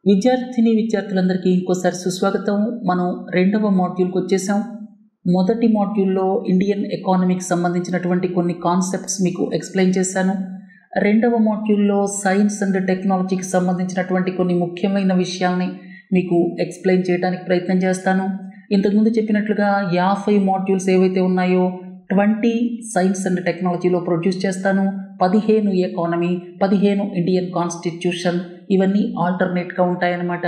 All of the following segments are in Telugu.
విద్యార్థులందరికీ ఇంకోసారి సుస్వాగతం. మనం రెండవ మాడ్యూల్కి వచ్చేసాం. మొదటి మాడ్యూల్లో ఇండియన్ ఎకానమీకి సంబంధించినటువంటి కొన్ని కాన్సెప్ట్స్ మీకు ఎక్స్ప్లెయిన్ చేశాను. రెండవ మాడ్యూల్లో సైన్స్ అండ్ టెక్నాలజీకి సంబంధించినటువంటి కొన్ని ముఖ్యమైన విషయాల్ని మీకు ఎక్స్ప్లెయిన్ చేయడానికి ప్రయత్నం చేస్తాను. ఇంతకుముందు చెప్పినట్లుగా 50 మాడ్యూల్స్ ఏవైతే ఉన్నాయో 20 సైన్స్ అండ్ టెక్నాలజీలో ప్రొడ్యూస్ చేస్తాను. 15 ఎకానమీ, 15 ఇండియన్ కాన్స్టిట్యూషన్, ఇవన్నీ ఆల్టర్నేట్గా ఉంటాయన్నమాట.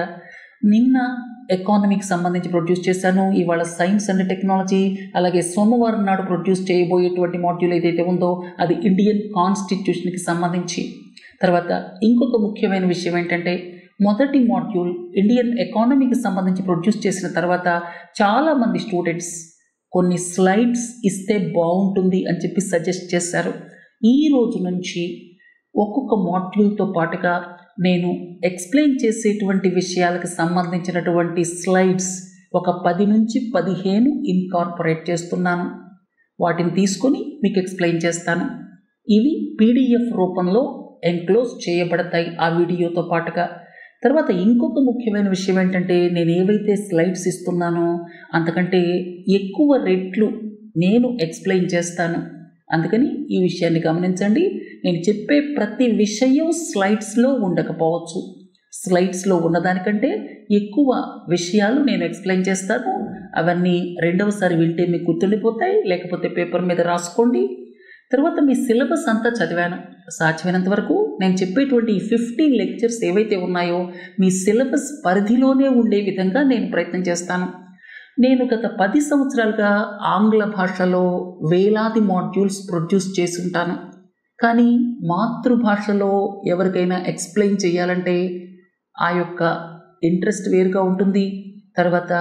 నిన్న ఎకానమీకి సంబంధించి ప్రొడ్యూస్ చేశాను. ఇవాళ సైన్స్ అండ్ టెక్నాలజీ, అలాగే సోమవారం నాడు ప్రొడ్యూస్ చేయబోయేటువంటి మాడ్యూల్ ఏదైతే ఉందో అది ఇండియన్ కాన్స్టిట్యూషన్కి సంబంధించి. తర్వాత ఇంకొక ముఖ్యమైన విషయం ఏంటంటే, మొదటి మాడ్యూల్ ఇండియన్ ఎకానమీకి సంబంధించి ప్రొడ్యూస్ చేసిన తర్వాత చాలామంది స్టూడెంట్స్ కొన్ని స్లైడ్స్ ఇస్తే బాగుంటుంది అని చెప్పి సజెస్ట్ చేశారు. ఈ రోజు నుంచి ఒక్కొక్క మాడ్యూల్తో పాటుగా నేను ఎక్స్ప్లెయిన్ చేసేటువంటి విషయాలకు సంబంధించినటువంటి స్లైడ్స్ ఒక 10 నుంచి 15 ఇన్కార్పొరేట్ చేస్తున్నాను. వాటిని తీసుకొని మీకు ఎక్స్ప్లెయిన్ చేస్తాను. ఇవి PDF రూపంలో ఎన్క్లోజ్ చేయబడతాయి ఆ వీడియోతో పాటుగా. తర్వాత ఇంకొక ముఖ్యమైన విషయం ఏంటంటే, నేను ఏవైతే స్లైడ్స్ ఇస్తున్నానో అంతకంటే ఎక్కువ రెట్లు నేను ఎక్స్ప్లెయిన్ చేస్తాను. అందుకని ఈ విషయాన్ని గమనించండి. నేను చెప్పే ప్రతి విషయం స్లైడ్స్లో ఉండకపోవచ్చు. స్లైడ్స్లో ఉన్నదానికంటే ఎక్కువ విషయాలు నేను ఎక్స్ప్లెయిన్ చేస్తాను. అవన్నీ రెండవసారి వింటే మీకు గుర్తుండిపోతాయి, లేకపోతే పేపర్ మీద రాసుకోండి. తర్వాత మీ సిలబస్ అంతా చదివాను. సాధ్యమైనంత వరకు నేను చెప్పేటువంటి ఈ 15 లెక్చర్స్ ఏవైతే ఉన్నాయో మీ సిలబస్ పరిధిలోనే ఉండే విధంగా నేను ప్రయత్నం చేస్తాను. నేను గత 10 సంవత్సరాలుగా ఆంగ్ల భాషలో వేలాది మాడ్యూల్స్ ప్రొడ్యూస్ చేసి ఉంటాను. కానీ మాతృభాషలో ఎవరికైనా ఎక్స్ప్లెయిన్ చేయాలంటే ఆ యొక్క ఇంట్రెస్ట్ వేరుగా ఉంటుంది. తర్వాత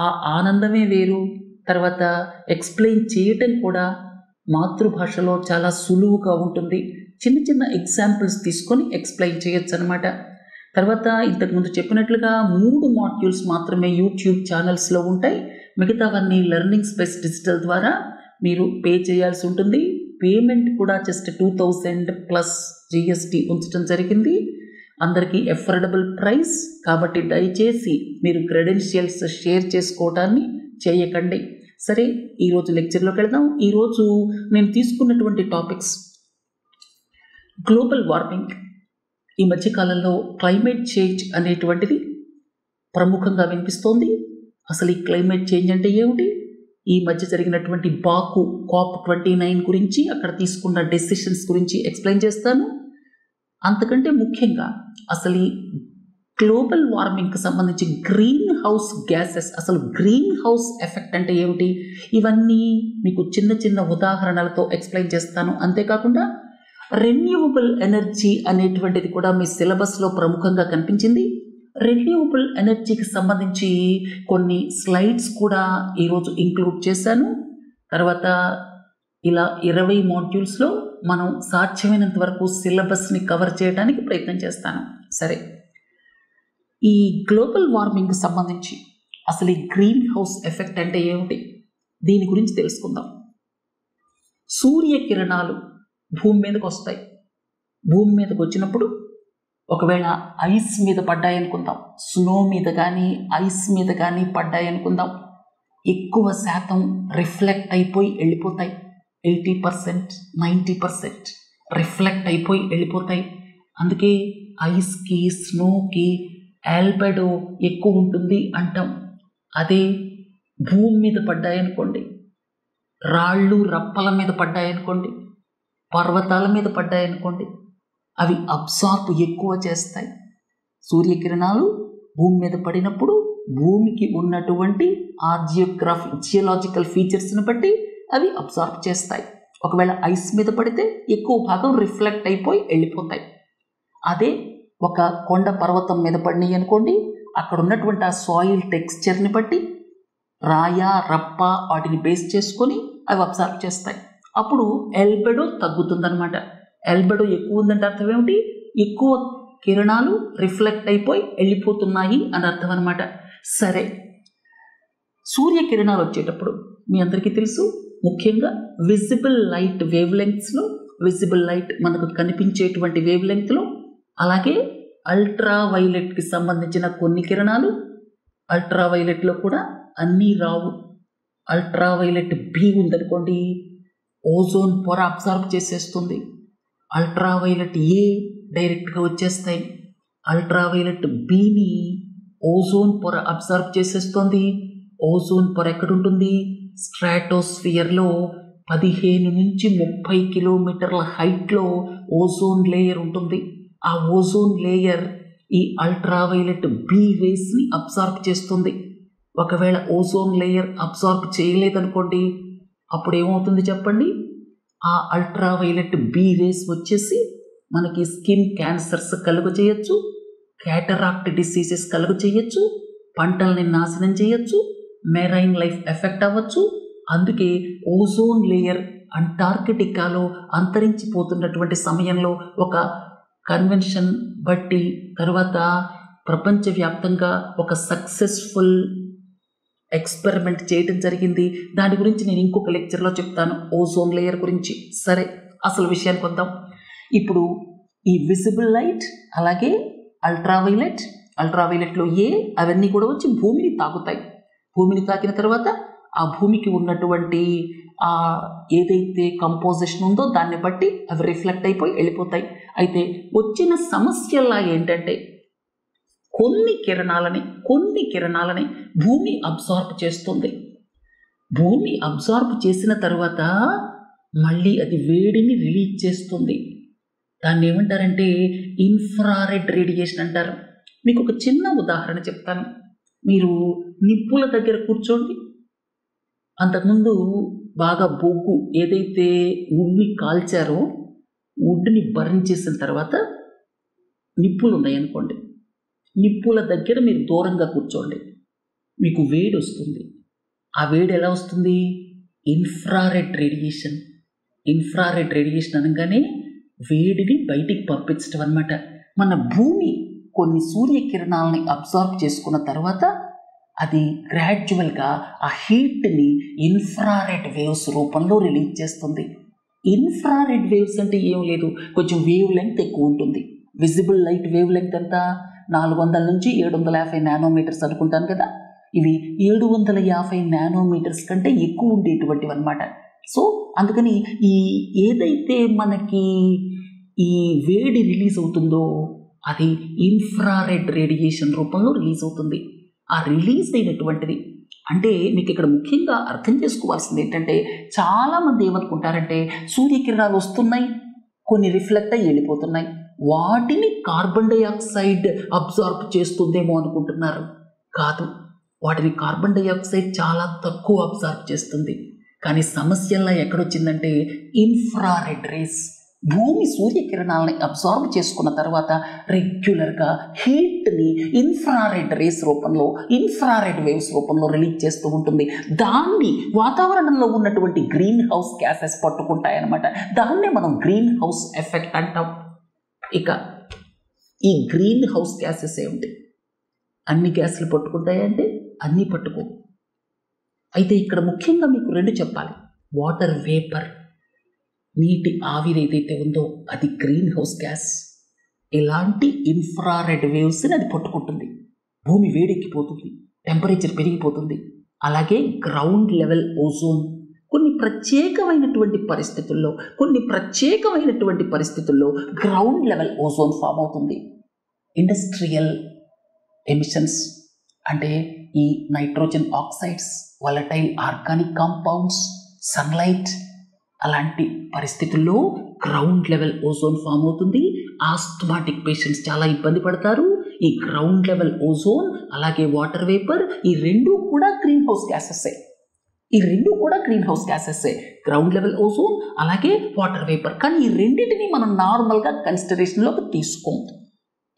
ఆ ఆనందమే వేరు. తర్వాత ఎక్స్ప్లెయిన్ చేయటం కూడా మాతృభాషలో చాలా సులువుగా ఉంటుంది. చిన్న చిన్న ఎగ్జాంపుల్స్ తీసుకొని ఎక్స్ప్లెయిన్ చేయొచ్చు అనమాట. తర్వాత ఇంతకుముందు చెప్పినట్లుగా 3 మాడ్యూల్స్ మాత్రమే యూట్యూబ్ ఛానల్స్లో ఉంటాయి. మిగతావన్నీ లెర్నింగ్ స్పేస్ డిజిటల్ ద్వారా మీరు పే చేయాల్సి ఉంటుంది. పేమెంట్ కూడా జస్ట్ 2000 ప్లస్ GST ఉంచడం జరిగింది. అందరికీ ఎఫోర్డబుల్ ప్రైస్ కాబట్టి దయచేసి మీరు క్రెడెన్షియల్స్ షేర్ చేసుకోవడాన్ని చేయకండి. సరే, ఈరోజు లెక్చర్లోకి వెళ్దాం. ఈరోజు నేను తీసుకున్నటువంటి టాపిక్స్ గ్లోబల్ వార్మింగ్. ఈ మధ్యకాలంలో క్లైమేట్ చేంజ్ అనేటువంటిది ప్రముఖంగా వినిపిస్తోంది. అసలు ఈ క్లైమేట్ చేంజ్ అంటే ఏమిటి? ఈ మధ్య జరిగినటువంటి బాకు COP29 గురించి, అక్కడ తీసుకున్న డెసిషన్స్ గురించి ఎక్స్ప్లెయిన్ చేస్తాను. అంతకంటే ముఖ్యంగా అసలు ఈ గ్లోబల్ వార్మింగ్కి సంబంధించి గ్రీన్ హౌస్ గ్యాసెస్, అసలు గ్రీన్ హౌస్ ఎఫెక్ట్ అంటే ఏమిటి, ఇవన్నీ మీకు చిన్న చిన్న ఉదాహరణలతో ఎక్స్ప్లెయిన్ చేస్తాను. అంతేకాకుండా రెన్యూవబుల్ ఎనర్జీ అనేటువంటిది కూడా మీ సిలబస్లో ప్రముఖంగా కనిపించింది. రెన్యూవబుల్ ఎనర్జీకి సంబంధించి కొన్ని స్లైడ్స్ కూడా ఈరోజు ఇంక్లూడ్ చేశాను. తర్వాత ఇలా 20 మాడ్యూల్స్లో మనం సాధ్యమైనంత వరకు సిలబస్ని కవర్ చేయడానికి ప్రయత్నం చేస్తాను. సరే, ఈ గ్లోబల్ వార్మింగ్కి సంబంధించి అసలు ఈ గ్రీన్ హౌస్ ఎఫెక్ట్ అంటే ఏమిటి, దీని గురించి తెలుసుకుందాం. సూర్యకిరణాలు భూమి మీదకి వస్తాయి. భూమి మీదకి వచ్చినప్పుడు ఒకవేళ ఐస్ మీద పడ్డాయనుకుందాం, స్నో మీద కానీ ఐస్ మీద కానీ పడ్డాయనుకుందాం, ఎక్కువ శాతం రిఫ్లెక్ట్ అయిపోయి వెళ్ళిపోతాయి. 80%, 90% రిఫ్లెక్ట్ అయిపోయి వెళ్ళిపోతాయి. అందుకే ఐస్కి, స్నోకి ఆల్బెడో ఎక్కువ ఉంటుంది అంటాం. అదే భూమి మీద పడ్డాయనుకోండి, రాళ్ళు రప్పల మీద పడ్డాయనుకోండి, పర్వతాల మీద పడ్డాయనుకోండి, అవి అబ్సార్బ్ ఎక్కువ చేస్తాయి. సూర్యకిరణాలు భూమి మీద పడినప్పుడు భూమికి ఉన్నటువంటి జియోలాజికల్ ఫీచర్స్ని బట్టి అవి అబ్సార్బ్ చేస్తాయి. ఒకవేళ ఐస్ మీద పడితే ఎక్కువ భాగం రిఫ్లెక్ట్ అయిపోయి వెళ్ళిపోతాయి. అదే ఒక కొండ పర్వతం మీద పడినాయి అనుకోండి, అక్కడ ఉన్నటువంటి ఆ సాయిల్ టెక్స్చర్ని బట్టి రాయ రప్ప వాటిని బేస్ చేసుకొని అవి అబ్సార్బ్ చేస్తాయి. అప్పుడు ఆల్బెడో తగ్గుతుందనమాట. ఆల్బెడో ఎక్కువ ఉందంటే అర్థం ఏమిటి? ఎక్కువ కిరణాలు రిఫ్లెక్ట్ అయిపోయి వెళ్ళిపోతున్నాయి అని అర్థం అనమాట. సరే, సూర్యకిరణాలు వచ్చేటప్పుడు మీ అందరికీ తెలుసు, ముఖ్యంగా విజిబుల్ లైట్ వేవ్ లెంగ్త్స్లో, విజిబుల్ లైట్ మనకు కనిపించేటువంటి వేవ్ లెంగ్త్లో, అలాగే అల్ట్రావైలెట్కి సంబంధించిన కొన్ని కిరణాలు, అల్ట్రావైలెట్లో కూడా అన్నీ రావు. అల్ట్రావైలెట్ బి ఉందనుకోండి, ఓజోన్ పొర అబ్జార్బ్ చేసేస్తుంది. అల్ట్రావైలెట్ ఏ డైరెక్ట్గా వచ్చేస్తాయి. అల్ట్రావైలెట్ బిని ఓజోన్ పొర అబ్జార్బ్ చేసేస్తుంది. ఓజోన్ పొర ఎక్కడుంటుంది? స్ట్రాటోస్ఫియర్లో 15 నుంచి 30 కిలోమీటర్ల హైట్లో ఓజోన్ లేయర్ ఉంటుంది. ఆ ఓజోన్ లేయర్ ఈ అల్ట్రావైలెట్ బి రేస్ని అబ్జార్బ్ చేస్తుంది. ఒకవేళ ఓజోన్ లేయర్ అబ్జార్బ్ చేయలేదనుకోండి, అప్పుడు ఏమవుతుంది చెప్పండి? ఆ అల్ట్రావైలెట్ బి రేస్ వచ్చేసి మనకి స్కిన్ క్యాన్సర్స్ కలుగ చేయొచ్చు, క్యాటరాక్ట్ డిసీజెస్ కలుగ చేయొచ్చు, పంటల్ని నాశనం చేయొచ్చు, మెరైన్ లైఫ్ ఎఫెక్ట్ అవ్వచ్చు. అందుకే ఓజోన్ లేయర్ అంటార్కిటికాలో అంతరించిపోతున్నటువంటి సమయంలో ఒక కన్వెన్షన్ బట్టి తర్వాత ప్రపంచవ్యాప్తంగా ఒక సక్సెస్ఫుల్ ఎక్స్పెరిమెంట్ చేయడం జరిగింది. దాని గురించి నేను ఇంకొక లెక్చర్లో చెప్తాను, ఓజోన్ లేయర్ గురించి. సరే, అసలు విషయానికి వద్దాం. ఇప్పుడు ఈ విజిబుల్ లైట్ అలాగే అల్ట్రావైలెట్లో అవన్నీ కూడా వచ్చి భూమిని తాకుతాయి. భూమిని తాకిన తర్వాత ఆ భూమికి ఉన్నటువంటి ఏదైతే కంపోజిషన్ ఉందో దాన్ని బట్టి అవి రిఫ్లెక్ట్ అయిపోయి వెళ్ళిపోతాయి. అయితే వచ్చిన సమస్యలా ఏంటంటే కొన్ని కిరణాలని భూమి అబ్జార్బ్ చేస్తుంది. భూమి అబ్జార్బ్ చేసిన తర్వాత మళ్ళీ అది వేడిని రిలీజ్ చేస్తుంది. దాన్ని ఏమంటారంటే ఇన్ఫ్రారెడ్ రేడియేషన్ అంటారు. మీకు ఒక చిన్న ఉదాహరణ చెప్తాను. మీరు నిప్పుల దగ్గర కూర్చోండి. అంతకుముందు బాగా బొగ్గు ఏదైతే వుడ్ని కాల్చారో వుడ్ని బర్న్ చేసిన తర్వాత నిప్పులు ఉన్నాయనుకోండి, నిప్పుల దగ్గర మీరు దూరంగా కూర్చోండి. మీకు వేడి వస్తుంది. ఆ వేడి ఎలా వస్తుంది? ఇన్ఫ్రారెడ్ రేడియేషన్ అనగానే వేడిని బయటికి పంపించడం అన్నమాట. మన భూమి కొన్ని సూర్యకిరణాలని అబ్జార్బ్ చేసుకున్న తర్వాత అది గ్రాడ్యువల్గా ఆ హీట్ని ఇన్ఫ్రారెడ్ వేవ్స్ రూపంలో రిలీజ్ చేస్తుంది. ఇన్ఫ్రారెడ్ వేవ్స్ అంటే ఏం లేదు, కొంచెం వేవ్ లెంగ్త్ ఎక్కువ ఉంటుంది. విజిబుల్ లైట్ వేవ్ లెంగ్త్ ఎంత? 400 నుంచి 750 నానోమీటర్స్ అనుకుంటాను కదా. ఇవి 750 నానోమీటర్స్ కంటే ఎక్కువ ఉండేటువంటివి అన్నమాట. సో అందుకని ఏదైతే మనకి ఈ వేడి రిలీజ్ అవుతుందో అది ఇన్ఫ్రారెడ్ రేడియేషన్ రూపంలో రిలీజ్ అవుతుంది. ఆ రిలీజ్ అయినటువంటిది అంటే మీకు ఇక్కడ ముఖ్యంగా అర్థం చేసుకోవాల్సింది ఏంటంటే, చాలామంది ఏమనుకుంటారంటే సూర్యకిరణాలు వస్తున్నాయి, కొన్ని రిఫ్లెక్ట్ అయ్యి వెళ్ళిపోతున్నాయి, వాటిని కార్బన్ డైఆక్సైడ్ అబ్జార్బ్ చేస్తుందేమో అనుకుంటున్నారు. కాదు, వాటిని కార్బన్ డైఆక్సైడ్ చాలా తక్కువ అబ్జార్బ్ చేస్తుంది. కానీ సమస్యలా ఎక్కడొచ్చిందంటే ఇన్ఫ్రారెడ్ రేస్. భూమి సూర్యకిరణాలని అబ్జార్బ్ చేసుకున్న తర్వాత రెగ్యులర్గా హీట్ని ఇన్ఫ్రారెడ్ రేస్ రూపంలో, ఇన్ఫ్రారెడ్ వేవ్స్ రూపంలో రిలీజ్ చేస్తూ ఉంటుంది. దాన్ని వాతావరణంలో ఉన్నటువంటి గ్రీన్ హౌస్ గ్యాసెస్ పట్టుకుంటాయన్నమాట. దాన్నే మనం గ్రీన్ హౌస్ ఎఫెక్ట్ అంటాం. ఇక ఈ గ్రీన్ హౌస్ గ్యాసెస్ ఏమిటి? అన్ని గ్యాసులు పట్టుకుంటాయంటే అన్నీ పట్టుకో. అయితే ఇక్కడ ముఖ్యంగా మీకు 2 చెప్పాలి. వాటర్ వేపర్, నీటి ఆవిరి ఏదైతే ఉందో అది గ్రీన్ హౌస్ గ్యాస్. ఇలాంటి ఇన్ఫ్రారెడ్ వేవ్స్ని అది పట్టుకుంటుంది. భూమి వేడెక్కిపోతుంది, టెంపరేచర్ పెరిగిపోతుంది. అలాగే గ్రౌండ్ లెవెల్ ఓజోన్ కొన్ని ప్రత్యేకమైనటువంటి పరిస్థితుల్లో గ్రౌండ్ లెవెల్ ఓజోన్ ఫామ్ అవుతుంది. ఇండస్ట్రియల్ ఎమిషన్స్ అంటే ఈ nitrogen oxides, volatile organic compounds, sunlight, అలాంటి పరిస్థితుల్లో గ్రౌండ్ లెవెల్ ఓజోన్ ఫామ్ అవుతుంది. ఆస్థమాటిక్ పేషెంట్స్ చాలా ఇబ్బంది పడతారు. ఈ గ్రౌండ్ లెవెల్ ఓజోన్ అలాగే వాటర్ వేపర్ ఈ రెండు కూడా green house gases. Ground level ozone అలాగే వాటర్ వేపర్. కానీ ఈ రెండింటిని మనం నార్మల్గా కన్సిడరేషన్లోకి తీసుకోం.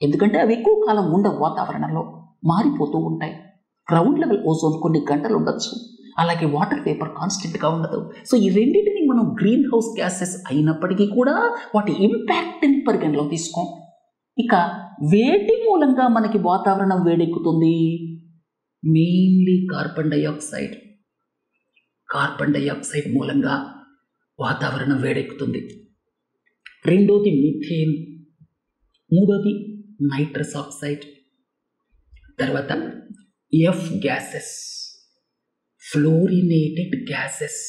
ఎందుకంటే అవి ఎక్కువ కాలం ఉండవు, వాతావరణంలో మారిపోతూ ఉంటాయి. గ్రౌండ్ లెవెల్ ఓజోన్ కొన్ని గంటలు ఉండొచ్చు, అలాగే వాటర్ వేపర్ కాన్స్టెంట్గా ఉండదు. సో ఈ రెండింటిని మనం గ్రీన్ హౌస్ గ్యాసెస్ అయినప్పటికీ కూడా వాటి ఇంపాక్ట్ని పరిగణలో తీసుకోం. ఇక వేటి మూలంగా మనకి వాతావరణం వేడెక్కుతుంది? మెయిన్లీ కార్బన్ డైఆక్సైడ్ మూలంగా వాతావరణం వేడెక్కుతుంది. రెండోది మిథేన్, మూడోది నైట్రస్ ఆక్సైడ్. తర్వాత F gases, fluorinated gases,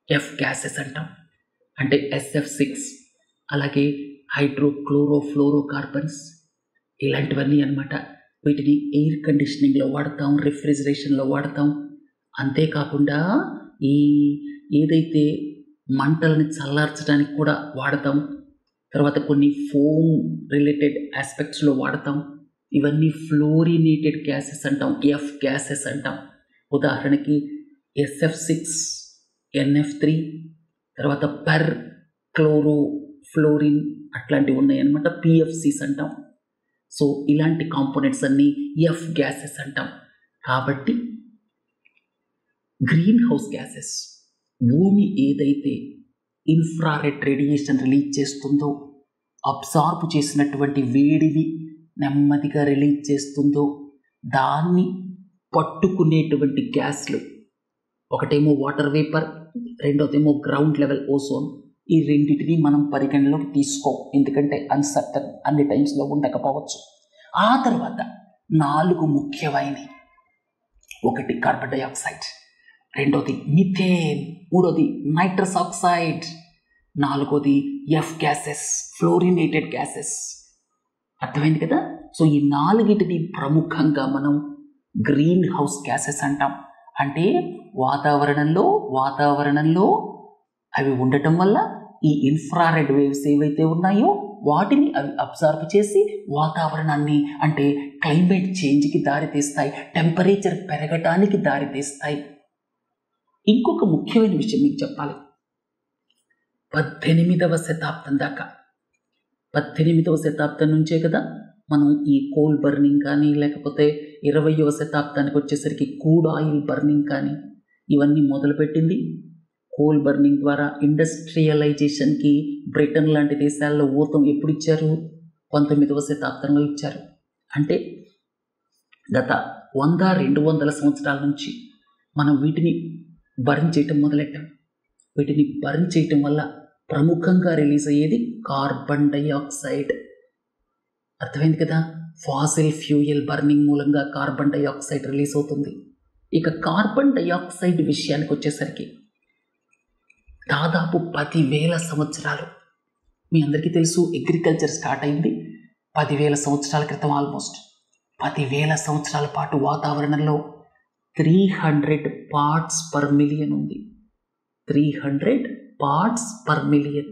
F gases అంటాం, అంటే SF6. అలాగే హైడ్రోక్లోరోఫ్లోరోకార్బన్స్, ఇలాంటివన్నీ అన్నమాట. వీటిని ఎయిర్ కండిషనింగ్లో వాడతాం, రిఫ్రిజిరేషన్లో వాడతాం. అంతేకాకుండా ఏదైతే మంటలని చల్లార్చడానికి కూడా వాడతాం. తర్వాత కొన్ని ఫోమ్ రిలేటెడ్ ఆస్పెక్ట్స్లో వాడతాం. ఇవన్నీ ఫ్లోరినేటెడ్ గ్యాసెస్ అంటాం, ఎఫ్ గ్యాసెస్ అంటాం. ఉదాహరణకి SF6, NF3, తర్వాత పెర్ క్లోరో ఫ్లోరిన్ అట్లాంటివి ఉన్నాయన్నమాట, PFCs అంటాం. సో ఇలాంటి కాంపోనెంట్స్ అన్నీ ఎఫ్ గ్యాసెస్ అంటాం. కాబట్టి గ్రీన్ హౌస్ గ్యాసెస్, భూమి ఏదైతే ఇన్ఫ్రారెడ్ రేడియేషన్ రిలీజ్ చేస్తుందో, అబ్సార్బ్ చేసినటువంటి వేడిని నెమ్మదిగా రిలీజ్ చేస్తుందో, దాన్ని పట్టుకునేటువంటి గ్యాస్లు, ఒకటేమో వాటర్ వేపర్, రెండోదేమో గ్రౌండ్ లెవెల్ ఓజోన్. ఈ రెండింటిని మనం పరిగణలోకి తీసుకోం, ఎందుకంటే అన్సర్టన్, అన్ని టైమ్స్లో ఉండకపోవచ్చు. ఆ తర్వాత 4 ముఖ్యమైనవి. ఒకటి కార్బన్ డైఆక్సైడ్, రెండోది మిథేన్, మూడోది నైట్రస్ ఆక్సైడ్, నాలుగోది ఎఫ్ గ్యాసెస్, ఫ్లోరినేటెడ్ గ్యాసెస్. అర్థమైంది కదా? సో ఈ 4టిని ప్రముఖంగా మనం గ్రీన్ హౌస్ గ్యాసెస్ అంటాం. అంటే వాతావరణంలో అవి ఉండటం వల్ల ఈ ఇన్ఫ్రారెడ్ వేవ్స్ ఏవైతే ఉన్నాయో వాటిని అవి అబ్జర్వ్ చేసి వాతావరణాన్ని, అంటే క్లైమేట్ చేంజ్కి దారితీస్తాయి, టెంపరేచర్ పెరగటానికి దారితీస్తాయి. ఇంకొక ముఖ్యమైన విషయం మీకు చెప్పాలి. 18వ శతాబ్దం దాకా, 18వ శతాబ్దం నుంచే కదా మనం ఈ కోల్ బర్నింగ్ కానీ, లేకపోతే 20వ శతాబ్దానికి వచ్చేసరికి క్రూడ్ ఆయిల్ బర్నింగ్ కానీ ఇవన్నీ మొదలుపెట్టింది. కోల్ బర్నింగ్ ద్వారా ఇండస్ట్రియలైజేషన్కి బ్రిటన్ లాంటి దేశాల్లో ఊతం ఎప్పుడు ఇచ్చారు? 19వ శతాబ్దంలో ఇచ్చారు. అంటే గత 100-200 సంవత్సరాల నుంచి మనం వీటిని బర్న్ చేయటం మొదలెట్టాం. వీటిని బర్న్ చేయటం వల్ల ప్రముఖంగా రిలీజ్ అయ్యేది కార్బన్ డైఆక్సైడ్. అర్థమైంది కదా? ఫాసిల్ ఫ్యూయల్ బర్నింగ్ మూలంగా కార్బన్ డైఆక్సైడ్ రిలీజ్ అవుతుంది. ఇక కార్బన్ డైఆక్సైడ్ విషయానికి వచ్చేసరికి దాదాపు 10,000 సంవత్సరాలు, మీ అందరికీ తెలుసు అగ్రికల్చర్ స్టార్ట్ అయింది 10,000 సంవత్సరాల క్రితం. ఆల్మోస్ట్ 10,000 సంవత్సరాల పాటు వాతావరణంలో 300 పార్ట్స్ పర్ మిలియన్ ఉంది. 300 పార్ట్స్ పర్ మిలియన్,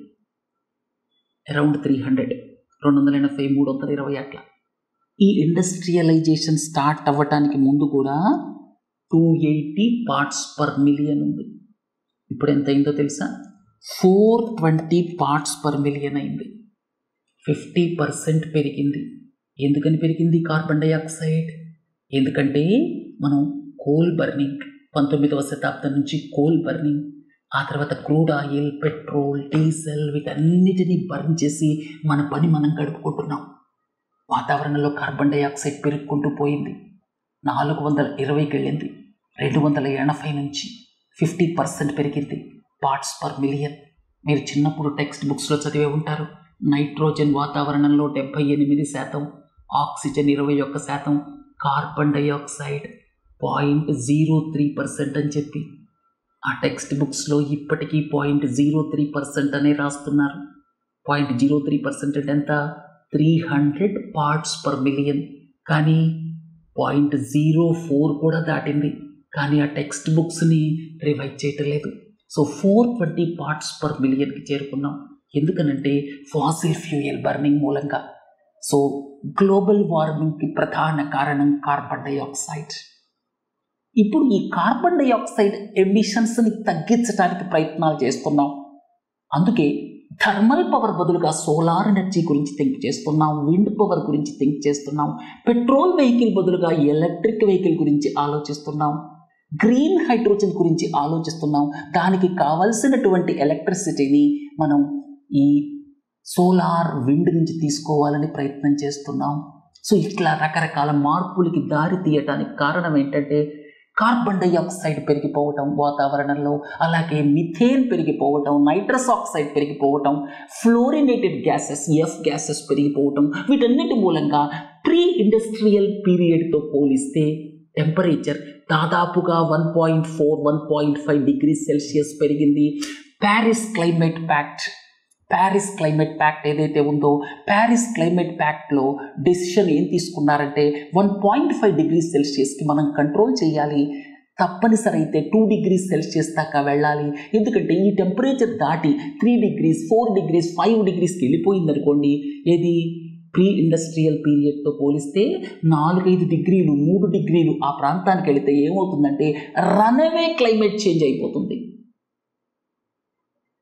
అరౌండ్ 300, 280, 320 అట్లా. ఈ ఇండస్ట్రియలైజేషన్ స్టార్ట్ అవ్వటానికి ముందు కూడా 280 పార్ట్స్ పర్ మిలియన్ ఉంది. ఇప్పుడు ఎంత అయిందో తెలుసా? 420 పార్ట్స్ పర్ మిలియన్ అయింది. 50% పెరిగింది. ఎందుకని పెరిగింది కార్బన్ డైఆక్సైడ్? ఎందుకంటే మనం కోల్ బర్నింగ్, 19వ శతాబ్దం నుంచి కోల్ బర్నింగ్, ఆ తర్వాత క్రూడ్ ఆయిల్, పెట్రోల్, డీజిల్, వీటన్నిటినీ బర్న్ చేసి మన పని మనం గడుపుకుంటున్నాం. వాతావరణంలో కార్బన్ డైఆక్సైడ్ పెరుగుకుంటూ పోయింది. 420కి వెళ్ళింది. 280 నుంచి 50% పెరిగింది పార్ట్స్ పర్ మిలియన్. మీరు చిన్నప్పుడు టెక్స్ట్ బుక్స్లో చదివే ఉంటారు. నైట్రోజన్ వాతావరణంలో 78%, ఆక్సిజన్ 21%, కార్బన్ డైఆక్సైడ్ 0.03% అని చెప్పి ఆ టెక్స్ట్ బుక్స్లో ఇప్పటికీ 0.03% అనే రాస్తున్నారు. 0.03% అంటే ఎంత? 300 పార్ట్స్ పర్ మిలియన్. కానీ 0.04 కూడా దాటింది. కానీ ఆ టెక్స్ట్ బుక్స్ని రివైజ్ చేయటం లేదు. సో 420 పార్ట్స్ పర్ మిలియన్కి చేరుకున్నాం. ఎందుకనంటే ఫాసిల్ ఫ్యూయల్ బర్నింగ్ మూలంగా. సో గ్లోబల్ వార్మింగ్కి ప్రధాన కారణం కార్బన్ డైఆక్సైడ్. ఇప్పుడు ఈ కార్బన్ డైఆక్సైడ్ ఎమిషన్స్ని తగ్గించడానికి ప్రయత్నాలు చేస్తున్నాం. అందుకే థర్మల్ పవర్ బదులుగా సోలార్ ఎనర్జీ గురించి థింక్ చేస్తున్నాం, విండ్ పవర్ గురించి థింక్ చేస్తున్నాం, పెట్రోల్ వెహికల్ బదులుగా ఎలక్ట్రిక్ వెహికల్ గురించి ఆలోచిస్తున్నాం, గ్రీన్ హైడ్రోజన్ గురించి ఆలోచిస్తున్నాం. దానికి కావలసినటువంటి ఎలక్ట్రిసిటీని మనం ఈ సోలార్, విండ్ నుంచి తీసుకోవాలని ప్రయత్నం చేస్తున్నాం. సో ఇట్లా రకరకాల మార్పులకి దారి తీయటానికి కారణం ఏంటంటే కార్బన్ డైఆక్సైడ్ పెరిగిపోవటం వాతావరణంలో, అలాగే మిథేన్ పెరిగిపోవటం, నైట్రస్ ఆక్సైడ్ పెరిగిపోవటం, ఫ్లోరినేటెడ్ గ్యాసెస్ ఎఫ్ గ్యాసెస్ పెరిగిపోవటం, వీటన్నిటి మూలంగా ప్రీ ఇండస్ట్రియల్ పీరియడ్తో పోలిస్తే టెంపరేచర్ దాదాపుగా 1.4-1.5 డిగ్రీ సెల్సియస్ పెరిగింది. ప్యారిస్ క్లైమేట్ ప్యాక్ట్ ఏదైతే ఉందో, ప్యారిస్ క్లైమేట్ ప్యాక్ట్లో డెసిషన్ ఏం తీసుకున్నారంటే 1.5 డిగ్రీ సెల్సియస్కి మనం కంట్రోల్ చేయాలి, తప్పనిసరి అయితే 2 డిగ్రీ సెల్సియస్ దాకా వెళ్ళాలి. ఎందుకంటే ఈ టెంపరేచర్ దాటి 3 డిగ్రీస్ 4 డిగ్రీస్ 5 డిగ్రీస్కి వెళ్ళిపోయింది అనుకోండి, ఏది ప్రీ ఇండస్ట్రియల్ పీరియడ్తో పోలిస్తే 4-5 డిగ్రీలు 3 డిగ్రీలు ఆ ప్రాంతానికి వెళితే ఏమవుతుందంటే రన్అవే క్లైమేట్ చేంజ్ అయిపోతుంది.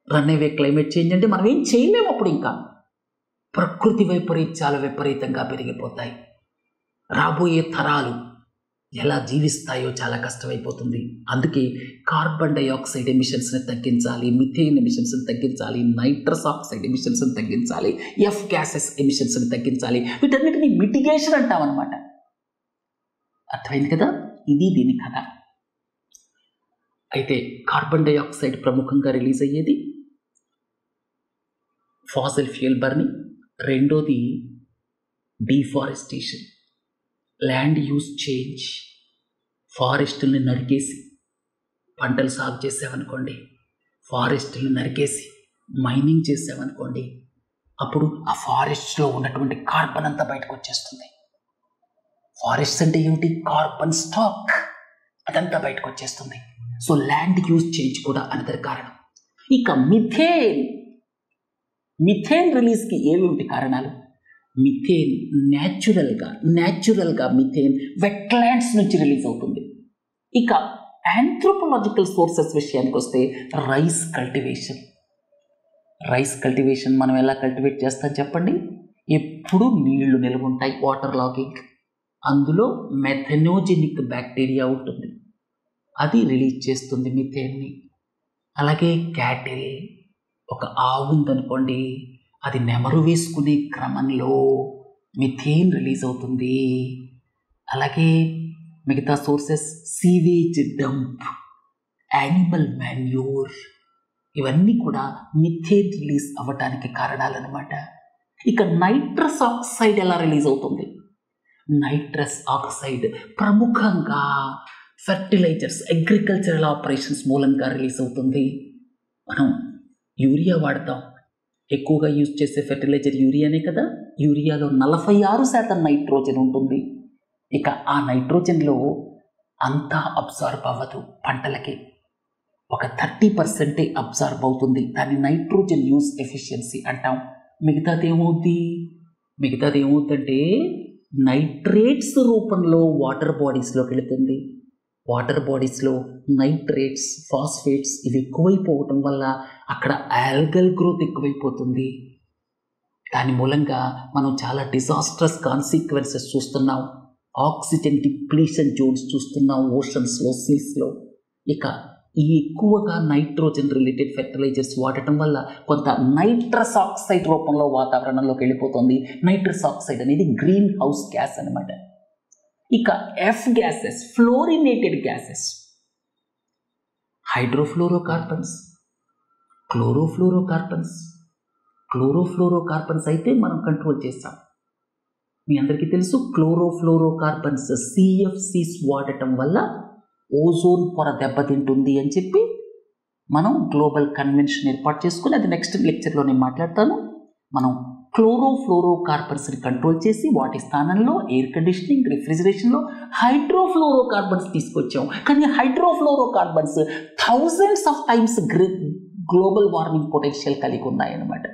రన్అవే క్లైమేట్ చేంజ్ అంటే మనం ఏం చేయలేము. అప్పుడు ఇంకా ప్రకృతి వైపరీత్యాలు విపరీతంగా పెరిగిపోతాయి. రాబోయే తరాలు ఎలా జీవిస్తాయో చాలా కష్టమైపోతుంది. అందుకే కార్బన్ డైఆక్సైడ్ ఎమిషన్స్ని తగ్గించాలి, మిథేన్ ఎమిషన్స్ని తగ్గించాలి, నైట్రస్ ఆక్సైడ్ ఎమిషన్స్ని తగ్గించాలి, ఎఫ్ గ్యాసెస్ ఎమిషన్స్ని తగ్గించాలి. వీటన్నిటిని మిటిగేషన్ అంటామన్నమాట. అర్థమైంది కదా? ఇది దీని కథ. అయితే కార్బన్ డైఆక్సైడ్ ప్రముఖంగా రిలీజ్ అయ్యేది ఫాసిల్ ఫ్యూయల్ బర్నింగ్, రెండోది డీఫారెస్టేషన్, ల్యాండ్ యూజ్ చేంజ్, ఫారెస్టుల్ని నరికేసి పంటలు సాగు చేసామనుకోండి, ఫారెస్టుల్ని నరికేసి మైనింగ్ చేసామనుకోండి, అప్పుడు ఆ ఫారెస్ట్లో ఉన్నటువంటి కార్బన్ అంతా బయటకు వచ్చేస్తుంది. ఫారెస్ట్ అంటే ఏమిటి? కార్బన్ స్టాక్, అదంతా బయటకు వచ్చేస్తుంది. సో ల్యాండ్ యూజ్ చేంజ్ కూడా అనదర్ కారణం. ఇక మిథేన్ రిలీజ్కి ఏమిటి కారణాలు? మిథేన్ న్యాచురల్గా మిథేన్ వెట్లాండ్స్ నుంచి రిలీజ్ అవుతుంది. ఇక ఆంథ్రోపోలాజికల్ సోర్సెస్ విషయానికి వస్తే రైస్ కల్టివేషన్ మనం ఎలా కల్టివేట్ చేస్తాం చెప్పండి? ఎప్పుడు నీళ్లు నిల్వ ఉంటాయి, వాటర్ లాగింగ్, అందులో మెథనోజెనిక్ బ్యాక్టీరియా ఉంటుంది, అది రిలీజ్ చేస్తుంది మిథేన్ని. అలాగే క్యాటిల్, ఒక ఆవు ఉందనుకోండి, అది నెమరు వేసుకునే క్రమంలో మిథేన్ రిలీజ్ అవుతుంది. అలాగే మిగతా sources sewage dump, animal manure, ఇవన్నీ కూడా మిథేన్ రిలీజ్ అవ్వటానికి కారణాలన్నమాట. ఇక నైట్రస్ ఆక్సైడ్ ఎలా రిలీజ్ అవుతుంది? నైట్రస్ ఆక్సైడ్ ప్రముఖంగా ఫెర్టిలైజర్స్, అగ్రికల్చరల్ ఆపరేషన్స్ మూలంగా రిలీజ్ అవుతుంది. మనం యూరియా వాడతాం, ఎక్కువగా యూజ్ చేసే ఫెర్టిలైజర్ యూరియానే కదా. యూరియాలో 46% నైట్రోజన్ ఉంటుంది. ఇక ఆ నైట్రోజన్లో అంతా అబ్జార్బ్ అవ్వదు, పంటలకి ఒక 30% అబ్జార్బ్ అవుతుంది. దాన్ని నైట్రోజన్ యూజ్ ఎఫిషియన్సీ అంటాం. మిగతాది ఏమవుతుందంటే నైట్రేట్స్ రూపంలో వాటర్ బాడీస్లోకి వెళుతుంది. వాటర్ బాడీస్లో నైట్రేట్స్, ఫాస్ఫేట్స్ ఇవి ఎక్కువైపోవటం వల్ల అక్కడ ఆల్గల్ గ్రోత్ ఎక్కువైపోతుంది. దాని మూలంగా మనం చాలా డిజాస్ట్రస్ కాన్సిక్వెన్సెస్ చూస్తున్నాం. ఆక్సిజన్ డిప్లీషన్ జోన్స్ చూస్తున్నాం ఓషన్స్లో, సీస్లో. ఇక ఈ ఎక్కువగా నైట్రోజన్ రిలేటెడ్ ఫెర్టిలైజర్స్ వాడటం వల్ల కొంత నైట్రస్ ఆక్సైడ్ రూపంలో వాతావరణంలోకి వెళ్ళిపోతుంది. నైట్రస్ ఆక్సైడ్ అనేది గ్రీన్ హౌస్ గ్యాస్ అనమాట. ఇక F gases, fluorinated gases, హైడ్రోఫ్లోరోకార్బన్స్, chlorofluorocarbons అయితే మనం కంట్రోల్ చేస్తాం. మీ అందరికీ తెలుసు క్లోరోఫ్లోరోకార్బన్స్ సిఎఫ్సిస్ వాడటం వల్ల ఓజోన్ పొర దెబ్బతింటుంది అని చెప్పి మనం గ్లోబల్ కన్వెన్షన్ ఏర్పాటు చేసుకుని, అది నెక్స్ట్ లెక్చర్లో నేను మాట్లాడతాను. మనం క్లోరోఫ్లోరోకార్బన్స్ని కంట్రోల్ చేసి వాటి స్థానంలో ఎయిర్ కండిషనింగ్, రిఫ్రిజిరేషన్లో హైడ్రోఫ్లోరోకార్బన్స్ తీసుకొచ్చాం. కానీ హైడ్రోఫ్లోరోకార్బన్స్ thousands of times global warming potential కలిగి ఉన్నాయన్నమాట.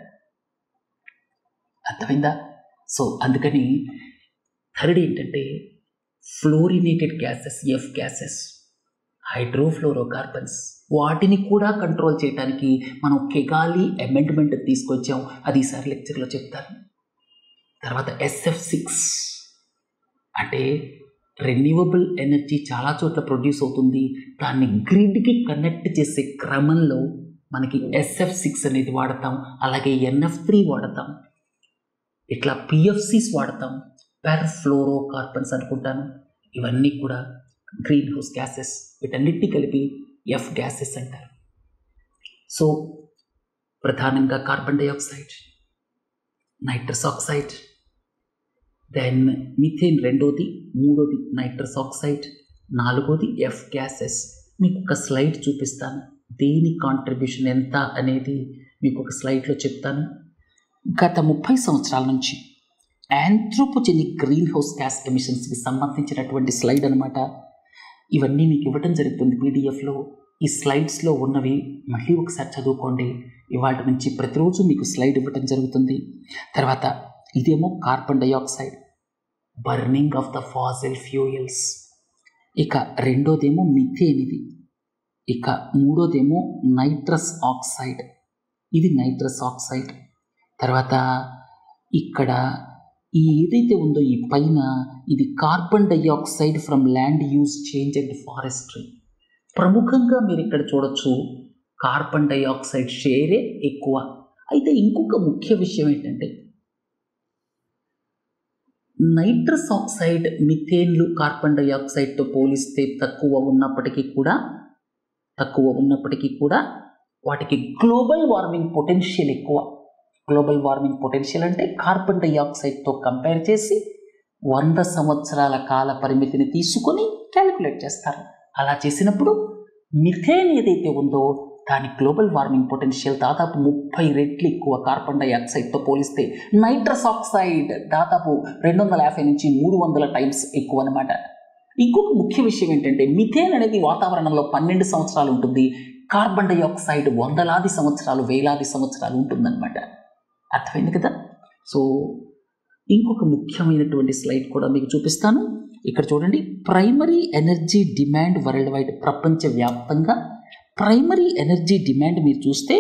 అర్థమైందా? సో అందుకని థర్డ్ ఏంటంటే ఫ్లోరినేటెడ్ గ్యాసెస్, ఎఫ్ గ్యాసెస్, హైడ్రోఫ్లోరోకార్బన్స్, వాటిని కూడా కంట్రోల్ చేయడానికి మనం కెగాలి అమెండ్మెంట్ తీసుకొచ్చాం. అది ఈసారి లెక్చర్లో చెప్తాను. తర్వాత SF6 అంటే రెన్యూవబుల్ ఎనర్జీ చాలా చోట్ల ప్రొడ్యూస్ అవుతుంది. దాన్ని గ్రిడ్కి కనెక్ట్ చేసే క్రమంలో మనకి SF6 అనేది వాడతాం. అలాగే NF3 వాడతాం. ఇట్లా PFCs వాడతాం. పెర్ఫ్లోరోకార్బన్స్ అనుకుంటాను. ఇవన్నీ కూడా గ్రీన్ హౌస్ గ్యాసెస్, వీటన్నిటిని కలిపి ఎఫ్ గ్యాసెస్ అంటారు. సో ప్రధానంగా carbon dioxide, nitrous oxide, then methane రెండోది, మూడోది నైట్రస్ ఆక్సైడ్, నాలుగోది ఎఫ్ గ్యాసెస్. మీకు ఒక స్లైడ్ చూపిస్తాను, దేని కాంట్రిబ్యూషన్ ఎంత అనేది మీకు ఒక స్లైడ్లో చెప్తాను. గత 30 సంవత్సరాల నుంచి యాంథ్రోపోజెనిక్ గ్రీన్ హౌస్ గ్యాస్ ఎమిషన్స్కి సంబంధించినటువంటి స్లైడ్ అనమాట. ఇవన్నీ మీకు ఇవ్వడం జరుగుతుంది పీడిఎఫ్లో. ఈ స్లైడ్స్లో ఉన్నవి మళ్ళీ ఒకసారి చదువుకోండి. ఇవాళ నుంచి ప్రతిరోజు మీకు స్లైడ్ ఇవ్వడం జరుగుతుంది. తర్వాత ఇదేమో carbon dioxide, burning of the fossil fuels. ఇక రెండోదేమో మిథేన్ ఇది. ఇక మూడోదేమో నైట్రస్ ఆక్సైడ్, ఇది నైట్రస్ ఆక్సైడ్. తర్వాత ఇక్కడ ఈ ఏదైతే ఉందో ఈ పైన ఇది carbon dioxide from land use change and forestry. ప్రముఖంగా మీరు ఇక్కడ చూడొచ్చు కార్బన్ డైఆక్సైడ్ షేరే ఎక్కువ. అయితే ఇంకొక ముఖ్య విషయం ఏంటంటే నైట్రస్ ఆక్సైడ్, మిథేన్లు కార్బన్ డైఆక్సైడ్తో పోలిస్తే తక్కువ ఉన్నప్పటికీ కూడా వాటికి గ్లోబల్ వార్మింగ్ పొటెన్షియల్ ఎక్కువ. గ్లోబల్ వార్మింగ్ పొటెన్షియల్ అంటే కార్బన్ డైఆక్సైడ్తో కంపేర్ చేసి 100 సంవత్సరాల కాల పరిమితిని తీసుకొని క్యాలిక్యులేట్ చేస్తారు. అలా చేసినప్పుడు మిథేన్ ఏదైతే ఉందో దాని గ్లోబల్ వార్మింగ్ పొటెన్షియల్ దాదాపు 30 రెట్లు ఎక్కువ కార్బన్ డైఆక్సైడ్తో పోలిస్తే. నైట్రస్ ఆక్సైడ్ దాదాపు 250 నుంచి 300 టైమ్స్ ఎక్కువ అనమాట. ఇంకొక ముఖ్య విషయం ఏంటంటే మిథేన్ అనేది వాతావరణంలో 12 సంవత్సరాలు ఉంటుంది, కార్బన్ డైఆక్సైడ్ వందలాది సంవత్సరాలు, వేలాది సంవత్సరాలు ఉంటుందన్నమాట. అర్థమైంది కదా. సో ఇంకొక ముఖ్యమైనటువంటి స్లైడ్ కూడా మీకు చూపిస్తాను. ఇక్కడ చూడండి, primary energy demand world wide, ప్రపంచవ్యాప్తంగా ప్రైమరీ ఎనర్జీ డిమాండ్ మీరు చూస్తే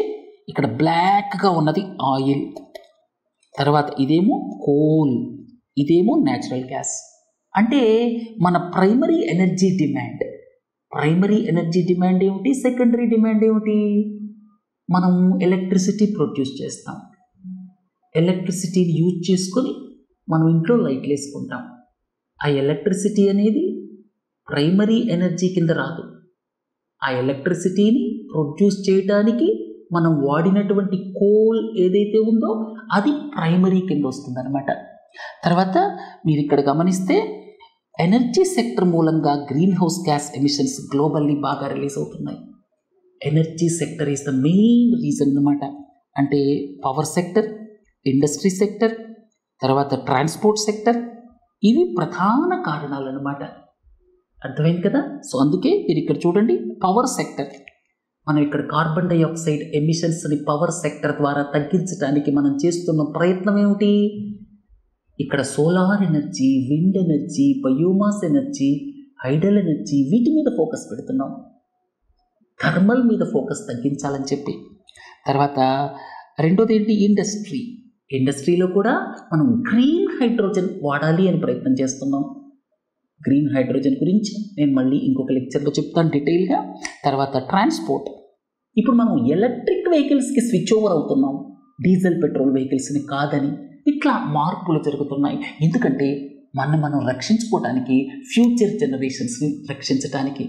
ఇక్కడ బ్లాక్గా ఉన్నది ఆయిల్, తర్వాత ఇదేమో కోల్, ఇదేమో న్యాచురల్ గ్యాస్. అంటే మన ప్రైమరీ ఎనర్జీ డిమాండ్ ఏమిటి, సెకండరీ డిమాండ్ ఏమిటి? మనం ఎలక్ట్రిసిటీ ప్రొడ్యూస్ చేస్తాం, ఎలక్ట్రిసిటీని యూజ్ చేసుకొని మనం ఇంట్లో లైట్లు వేసుకుంటాం. ఆ ఎలక్ట్రిసిటీ అనేది ప్రైమరీ ఎనర్జీ కింద రాదు. ఆ ఎలక్ట్రిసిటీని ప్రొడ్యూస్ చేయడానికి మనం వాడినటువంటి కోల్ ఏదైతే ఉందో అది ప్రైమరీ కింద వస్తుంది అనమాట. తర్వాత మీరు ఇక్కడ గమనిస్తే ఎనర్జీ సెక్టర్ మూలంగా green house gas emissions globally బాగా రిలీజ్ అవుతున్నాయి. Energy sector is the main reason అనమాట. అంటే పవర్ సెక్టర్, ఇండస్ట్రీ సెక్టర్, తర్వాత ట్రాన్స్పోర్ట్ సెక్టర్, ఇవి ప్రధాన కారణాలు అన్నమాట. అర్థమైంది కదా. సో అందుకే మీరు ఇక్కడ చూడండి, పవర్ సెక్టర్, మనం ఇక్కడ కార్బన్ డైఆక్సైడ్ ఎమిషన్స్ని పవర్ సెక్టర్ ద్వారా తగ్గించడానికి మనం చేస్తున్న ప్రయత్నం ఏమిటి? ఇక్కడ solar energy, wind energy, biomass energy, hydel energy, వీటి మీద ఫోకస్ పెడుతున్నాం. థర్మల్ మీద ఫోకస్ తగ్గించాలని చెప్పి. తర్వాత రెండోది ఏంటి, ఇండస్ట్రీలో కూడా మనం గ్రీన్ హైడ్రోజన్ వాడాలి అని ప్రయత్నం చేస్తున్నాం. గ్రీన్ హైడ్రోజన్ గురించి నేను మళ్ళీ ఇంకొక లెక్చర్లో చెప్తాను డీటెయిల్గా. తర్వాత ట్రాన్స్పోర్ట్, ఇప్పుడు మనం ఎలక్ట్రిక్ వెహికల్స్కి స్విచ్ ఓవర్ అవుతున్నాం, డీజిల్ పెట్రోల్ వెహికల్స్ని కాదని. ఇట్లా మార్పులు జరుగుతున్నాయి. ఎందుకంటే మనం రక్షించుకోవడానికి, ఫ్యూచర్ జనరేషన్స్ని రక్షించడానికి.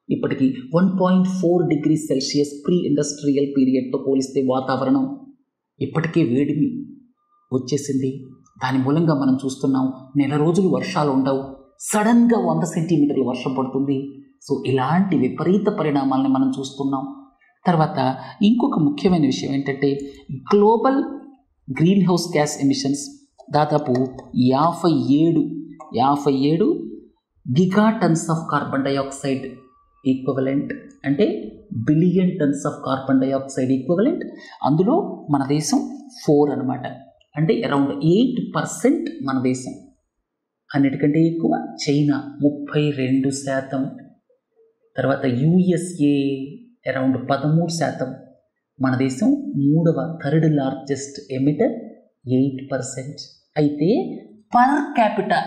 ఇప్పటికీ 1.4 డిగ్రీ సెల్సియస్ ప్రీ ఇండస్ట్రియల్ పీరియడ్తో పోలిస్తే వాతావరణం ఇప్పటికే వేడిమి వచ్చేసింది. దాని మూలంగా మనం చూస్తున్నాం నెల రోజులు వర్షాలు ఉండవు, సడన్గా 100 సెంటీమీటర్లు వర్షం పడుతుంది. సో ఇలాంటి విపరీత పరిణామాలని మనం చూస్తున్నాం. తర్వాత ఇంకొక ముఖ్యమైన విషయం ఏంటంటే global green house gas emissions దాదాపు 57 గిగాటన్స్ ఆఫ్ కార్బన్ డైఆక్సైడ్ ఈక్వలెంట్, అంటే billion tons of carbon dioxide equivalent. అందులో మన దేశం 4 అనమాట. అంటే అరౌండ్ 8% మన దేశం. అన్నిటికంటే ఎక్కువ చైనా 32%, తర్వాత యుఎస్ఏ అరౌండ్ 13%. మన దేశం థర్డ్ లార్జెస్ట్ ఎమిటర్ 8%. అయితే పర్ క్యాపిటా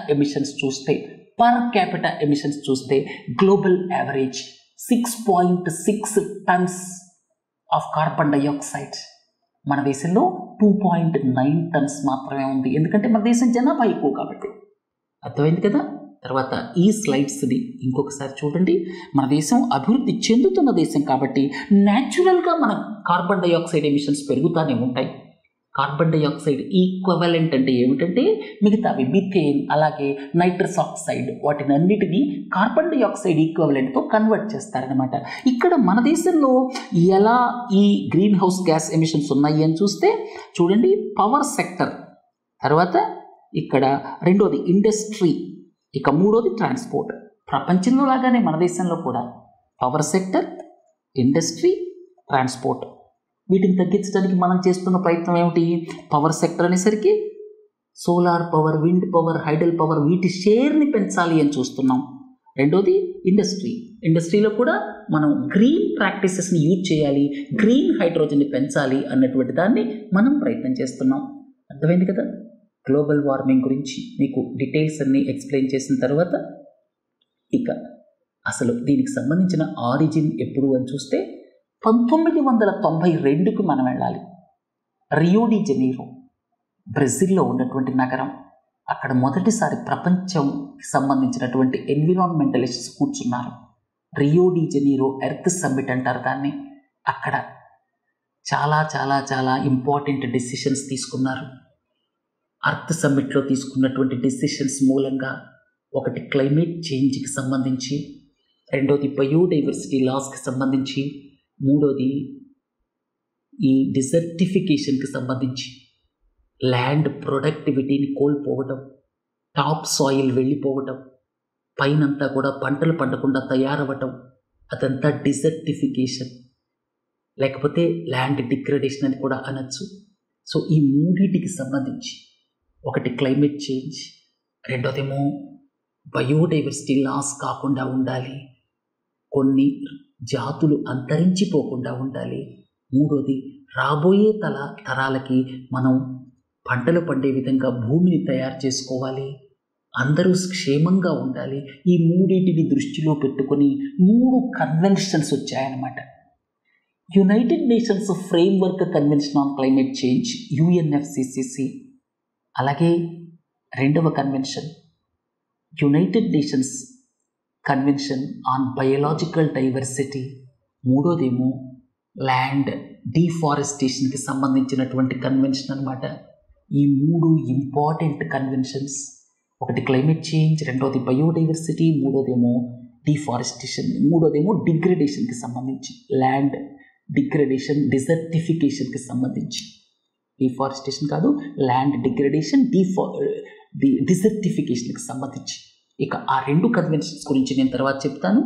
ఎమిషన్స్ చూస్తే global average 6.6 turns of carbon dioxide. మన దేశంలో 2.9 టన్స్ మాత్రమే ఉంది. ఎందుకంటే మన దేశం జనాభా ఎక్కువ కాబట్టి. అర్థమైంది కదా. తర్వాత ఈ స్లైడ్స్ని ఇంకొకసారి చూడండి. మన దేశం అభివృద్ధి చెందుతున్న దేశం కాబట్టి న్యాచురల్గా మన కార్బన్ డైఆక్సైడ్ ఎమిషన్స్ పెరుగుతూనే ఉంటాయి. కార్బన్ డైఆక్సైడ్ ఈక్వలెంట్ అంటే ఏమిటంటే మిగతావి మిథేన్ అలాగే నైట్రస్ ఆక్సైడ్ వాటిని అన్నిటినీ కార్బన్ డైఆక్సైడ్ ఈక్వలెంట్తో కన్వర్ట్ చేస్తారనమాట. ఇక్కడ మన దేశంలో ఎలా ఈ గ్రీన్ హౌస్ గ్యాస్ ఎమిషన్స్ ఉన్నాయి అని చూస్తే చూడండి, పవర్ సెక్టర్, తర్వాత ఇక్కడ రెండోది ఇండస్ట్రీ, ఇక మూడోది ట్రాన్స్పోర్ట్. ప్రపంచంలో లాగానే మన దేశంలో కూడా పవర్ సెక్టర్, ఇండస్ట్రీ, ట్రాన్స్పోర్ట్ వీటిని తగ్గించడానికి మనం చేస్తున్న ప్రయత్నం ఏమిటి? పవర్ సెక్టర్ అనేసరికి solar power, wind power, hydel power వీటి షేర్ని పెంచాలి అని చూస్తున్నాం. రెండోది ఇండస్ట్రీలో కూడా మనం గ్రీన్ ప్రాక్టీసెస్ని యూజ్ చేయాలి, గ్రీన్ హైడ్రోజన్ని పెంచాలి అన్నటువంటి దాన్ని మనం ప్రయత్నం చేస్తున్నాం. అర్థమైంది కదా? గ్లోబల్ వార్మింగ్ గురించి మీకు డీటెయిల్స్ అన్నీ ఎక్స్ప్లెయిన్ చేసిన తర్వాత ఇక అసలు దీనికి సంబంధించిన ఆరిజిన్ ఎప్పుడు అని చూస్తే 1992కి మనం వెళ్ళాలి. రియో డి జనీరో బ్రెజిల్లో ఉన్నటువంటి నగరం. అక్కడ మొదటిసారి ప్రపంచంకి సంబంధించినటువంటి ఎన్విరాన్మెంటలిస్ట్స్ కూర్చున్నారు. Rio de Janeiro earth summit అంటారు దాన్ని. అక్కడ చాలా చాలా చాలా ఇంపార్టెంట్ డెసిషన్స్ తీసుకున్నారు. అర్త్ సమ్మిట్లో తీసుకున్నటువంటి డెసిషన్స్ మూలంగా ఒకటి క్లైమేట్ చేంజ్కి సంబంధించి, రెండోది బయోడైవర్సిటీ లాస్కి సంబంధించి, మూడోది ఈ డిజర్టిఫికేషన్కి సంబంధించి ల్యాండ్ ప్రొడక్టివిటీని కోల్పోవటం, టాప్ సాయిల్ వెళ్ళిపోవటం, పైనంతా కూడా పంటలు పండకుండా తయారవ్వటం, అదంతా డిజర్టిఫికేషన్ లేకపోతే ల్యాండ్ డిగ్రేడేషన్ అని కూడా అనొచ్చు. సో ఈ మూడింటికి సంబంధించి ఒకటి క్లైమేట్ చేంజ్, రెండోదేమో బయోడైవర్సిటీ లాస్ కాకుండా ఉండాలి, కొన్ని జాతులు అంతరించిపోకుండా ఉండాలి, మూడోది రాబోయే తరాలకి మనం పంటలు పండే విధంగా భూమిని తయారు చేసుకోవాలి, అందరూ క్షేమంగా ఉండాలి. ఈ మూడింటిని దృష్టిలో పెట్టుకొని 3 కన్వెన్షన్స్ వచ్చాయన్నమాట. United Nations framework convention on climate change UNFCCC, అలాగే రెండవ convention United Nations convention on biological diversity, మూడోదేమో ల్యాండ్ డీఫారెస్టేషన్కి సంబంధించినటువంటి కన్వెన్షన్ అనమాట. ఈ 3 ఇంపార్టెంట్ కన్వెన్షన్స్, ఒకటి క్లైమేట్ చేంజ్, రెండోది బయోడైవర్సిటీ, మూడోదేమో డీఫారెస్టేషన్, మూడోదేమో డిగ్రేడేషన్కి సంబంధించి ల్యాండ్ డిగ్రేడేషన్ డిజర్టిఫికేషన్కి సంబంధించి. డిఫారెస్టేషన్ కాదు, ల్యాండ్ డిగ్రేడేషన్ డిజర్టిఫికేషన్కి సంబంధించి. ఇక ఆ 2 కన్వెన్షన్స్ గురించి నేను తర్వాత చెప్తాను.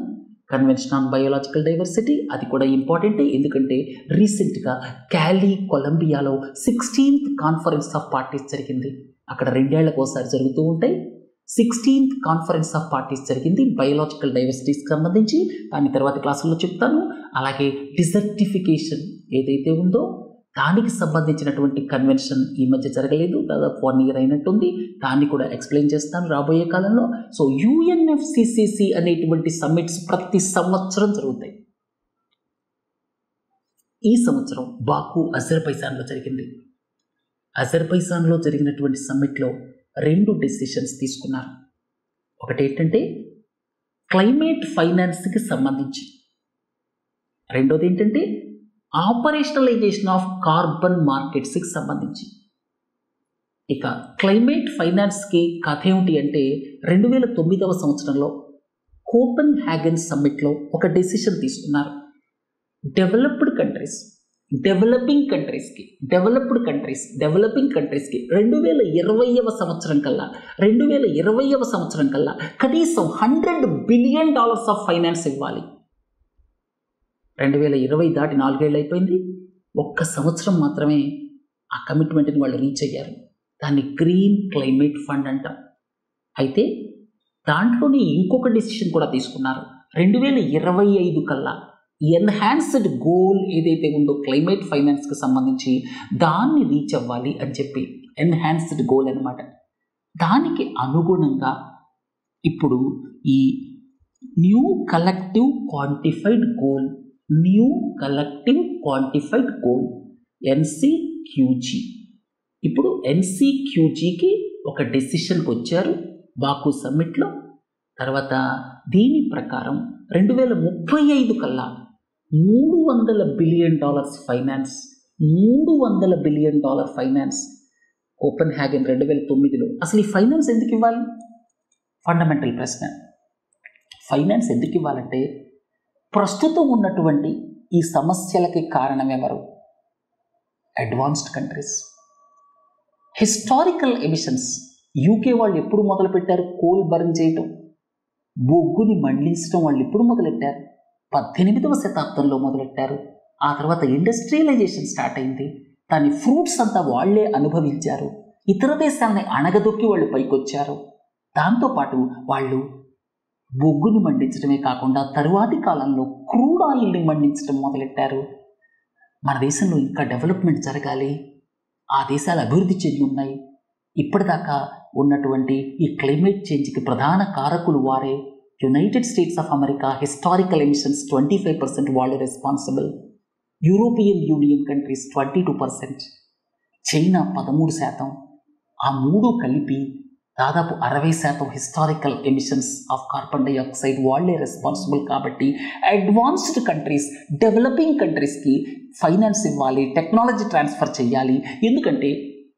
కన్వెన్షన్ ఆన్ బయోలాజికల్ డైవర్సిటీ అది కూడా ఇంపార్టెంటే, ఎందుకంటే రీసెంట్గా క్యాలీ కొలంబియాలో 16th కాన్ఫరెన్స్ ఆఫ్ పార్టీస్ జరిగింది. అక్కడ 2 ఏళ్లకు ఒకసారి జరుగుతూ ఉంటాయి. 16th కాన్ఫరెన్స్ ఆఫ్ పార్టీస్ జరిగింది బయోలాజికల్ డైవర్సిటీకి సంబంధించి, దాని తర్వాత క్లాసుల్లో చెప్తాను. అలాగే డిజర్టిఫికేషన్ ఏదైతే ఉందో దానికి సంబంధించినటువంటి కన్వెన్షన్ ఈ మధ్య జరగలేదు, దాదాపు 1 year అయినట్టుంది, దాన్ని కూడా ఎక్స్ప్లెయిన్ చేస్తాను రాబోయే కాలంలో. సో UNFCCC అనేటువంటి సమ్మిట్స్ ప్రతి సంవత్సరం జరుగుతాయి. ఈ సంవత్సరం బాకు అజర్బైజాన్లో జరిగింది. అజర్బైజాన్లో జరిగినటువంటి సమ్మిట్లో 2 డెసిషన్స్ తీసుకున్నారు. ఒకటి ఏంటంటే క్లైమేట్ ఫైనాన్స్కి సంబంధించి, రెండోది ఏంటంటే ఆపరేషనలైజేషన్ ఆఫ్ కార్బన్ మార్కెట్స్కి సంబంధించి. ఇక క్లైమేట్ ఫైనాన్స్కి కథ ఏమిటి అంటే 2009వ సంవత్సరంలో కోపెన్ హ్యాగన్ సమ్మిట్లో ఒక డెసిషన్ తీసుకున్నారు. డెవలపింగ్ కంట్రీస్కి 2020వ సంవత్సరం కల్లా కనీసం $100 బిలియన్ ఆఫ్ ఫైనాన్స్ ఇవ్వాలి. 2020 దాటి 4 ఏళ్ళు అయిపోయింది. 1 సంవత్సరం మాత్రమే ఆ కమిట్మెంట్ని వాళ్ళు రీచ్ అయ్యారు. దాన్ని గ్రీన్ క్లైమేట్ ఫండ్ అంటాం. అయితే దాంట్లోనే ఇంకొక డెసిషన్ కూడా తీసుకున్నారు. 2025 కల్లా ఎన్హాన్స్డ్ గోల్ ఏదైతే ఉందో క్లైమేట్ ఫైనాన్స్కి సంబంధించి దాన్ని రీచ్ అవ్వాలి అని చెప్పి, ఎన్హాన్స్డ్ గోల్ అనమాట. దానికి అనుగుణంగా ఇప్పుడు ఈ new collective quantified goal NCQG, ఇప్పుడు NCQGకి ఒక డెసిషన్కి వచ్చారు బాకు సమ్మిట్లో. తర్వాత దీని ప్రకారం 2035 కల్లా $300 billion finance, $300 billion finance Copenhagen 2009లో. అసలు ఈ ఫైనాన్స్ ఎందుకు ఇవ్వాలి? ఫండమెంటల్ ప్రశ్న. ఫైనాన్స్ ఎందుకు ఇవ్వాలంటే ప్రస్తుతం ఉన్నటువంటి ఈ సమస్యలకి కారణం ఎవరు? Advanced countries. Historical emissions UK వాళ్ళు ఎప్పుడు మొదలుపెట్టారు? కోల్ బర్న్ చేయటం, బొగ్గుని మండించడం వాళ్ళు ఎప్పుడు మొదలెట్టారు? 18వ శతాబ్దంలో మొదలెట్టారు. ఆ తర్వాత ఇండస్ట్రియలైజేషన్ స్టార్ట్ అయింది. దాని ఫ్రూట్స్ అంతా వాళ్లే అనుభవించారు. ఇతర దేశాలని అణగదొక్కి వాళ్ళు పైకొచ్చారు. దాంతోపాటు వాళ్ళు బొగ్గుని మండించడమే కాకుండా తరువాతి కాలంలో క్రూడ్ ఆయిల్ని మండించడం మొదలెట్టారు. మన దేశంలో ఇంకా డెవలప్మెంట్ జరగాలి, ఆ దేశాలు అభివృద్ధి చెంది ఉన్నాయి. ఇప్పటిదాకా ఉన్నటువంటి ఈ క్లైమేట్ చేంజ్కి ప్రధాన కారకులు వారే. United states of America historical emissions 25% వాళ్ళు responsible. European union countries 22%, China 13%. ఆ మూడు కలిపి దాదాపు 60% historical emissions of carbon dioxide వాళ్లే రెస్పాన్సిబుల్. కాబట్టి అడ్వాన్స్డ్ కంట్రీస్ డెవలపింగ్ కంట్రీస్కి ఫైనాన్స్ ఇవ్వాలి, టెక్నాలజీ ట్రాన్స్ఫర్ చేయాలి. ఎందుకంటే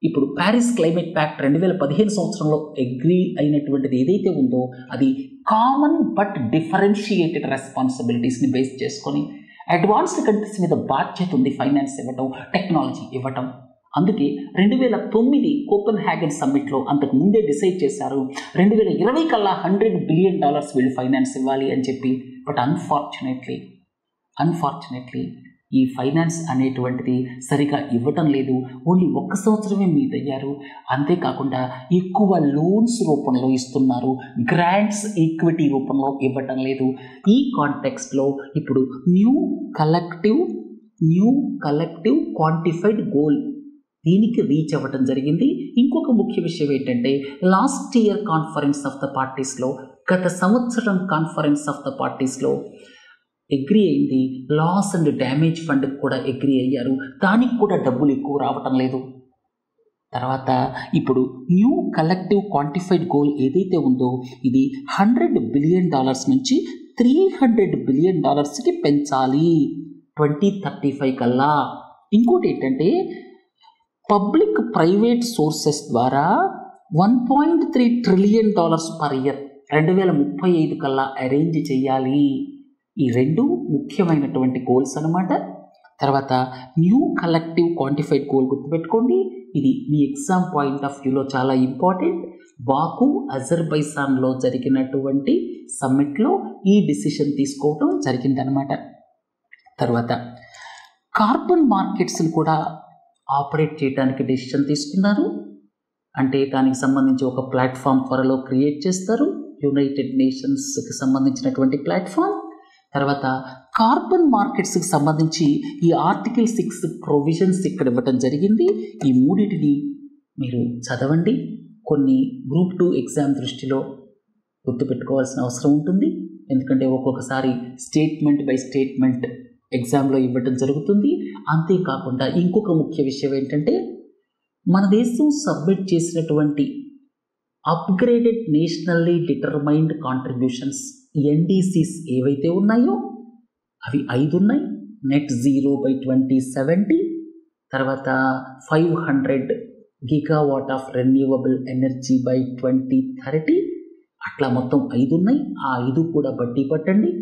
ఇప్పుడు ప్యారిస్ క్లైమేట్ ప్యాక్ట్ 2015 సంవత్సరంలో అగ్రీ అయినటువంటిది ఏదైతే ఉందో అది కామన్ బట్ డిఫరెన్షియేటెడ్ రెస్పాన్సిబిలిటీస్ని బేస్ చేసుకొని అడ్వాన్స్డ్ కంట్రీస్ మీద బాధ్యత ఉంది ఫైనాన్స్ ఇవ్వటం, టెక్నాలజీ ఇవ్వటం. అందుకే 2009 కోపెన్హాగన్ సమ్మిట్లో అంతకు ముందే డిసైడ్ చేశారు 2020 కల్లా $100 బిలియన్ వీళ్ళు ఫైనాన్స్ ఇవ్వాలి అని చెప్పి. బట్ అన్ఫార్చునేట్లీ ఈ ఫైనాన్స్ అనేటువంటిది సరిగా ఇవ్వటం లేదు. ఓన్లీ 1 సంవత్సరమే మీట్ అయ్యారు. అంతేకాకుండా ఎక్కువ లోన్స్ రూపంలో ఇస్తున్నారు, గ్రాంట్స్ ఈక్విటీ రూపంలో ఇవ్వటం లేదు. ఈ కాంటెక్స్ట్లో ఇప్పుడు న్యూ కలెక్టివ్ క్వాంటిఫైడ్ గోల్ దీనికి రీచ్ అవ్వటం జరిగింది. ఇంకొక ముఖ్య విషయం ఏంటంటే last year conference of the పార్టీస్లో, గత సంవత్సరం కాన్ఫరెన్స్ ఆఫ్ ద పార్టీస్లో అగ్రీ అయింది. లాస్ అండ్ డ్యామేజ్ ఫండ్కి కూడా అగ్రీ అయ్యారు. దానికి కూడా డబ్బులు ఎక్కువ రావటం లేదు. తర్వాత ఇప్పుడు న్యూ కలెక్టివ్ క్వాంటిఫైడ్ గోల్ ఏదైతే ఉందో ఇది $100 బిలియన్ నుంచి $300 బిలియన్ పెంచాలి 2035 కల్లా. ఇంకోటి ఏంటంటే పబ్లిక్ ప్రైవేట్ సోర్సెస్ ద్వారా $1.3 ట్రిలియన్ పర్ ఇయర్ 2035 కల్లా అరేంజ్ చేయాలి. ఈ రెండు ముఖ్యమైనటువంటి గోల్స్ అన్నమాట. తర్వాత న్యూ కలెక్టివ్ క్వాంటిఫైడ్ గోల్ గుర్తుపెట్టుకోండి, ఇది మీ ఎగ్జామ్ పాయింట్ ఆఫ్ వ్యూలో చాలా ఇంపార్టెంట్. బాకు అజర్బైజాన్లో జరిగినటువంటి సమ్మిట్లో ఈ డిసిషన్ తీసుకోవటం జరిగిందనమాట. తర్వాత కార్బన్ మార్కెట్స్ని కూడా ఆపరేట్ చేయడానికి డెసిషన్ తీసుకున్నారు. అంటే దానికి సంబంధించి ఒక ప్లాట్ఫామ్ త్వరలో క్రియేట్ చేస్తారు, యునైటెడ్ నేషన్స్కి సంబంధించినటువంటి ప్లాట్ఫామ్. తర్వాత కార్బన్ మార్కెట్స్కి సంబంధించి ఈ ఆర్టికల్ 6 ప్రొవిజన్స్ ఇక్కడ ఇవ్వటం జరిగింది. ఈ మూడింటిని మీరు చదవండి. కొన్ని గ్రూప్ 2 ఎగ్జామ్ దృష్టిలో గుర్తుపెట్టుకోవాల్సిన అవసరం ఉంటుంది. ఎందుకంటే ఒక్కొక్కసారి స్టేట్మెంట్ బై స్టేట్మెంట్ ఎగ్జామ్లో ఇవ్వటం జరుగుతుంది. అంతేకాకుండా ఇంకొక ముఖ్య విషయం ఏంటంటే మన దేశం సబ్మిట్ చేసినటువంటి అప్గ్రేడెడ్ నేషనల్లీ డిటర్మైన్డ్ కాంట్రిబ్యూషన్స్ ఎన్డీసీస్ ఏవైతే ఉన్నాయో అవి 5 ఉన్నాయి. నెట్ జీరో బై 2070, తర్వాత 500 gigawatt of renewable energy by 2030, అట్లా మొత్తం 5 ఉన్నాయి. ఆ 5 కూడా బట్టి పట్టండి.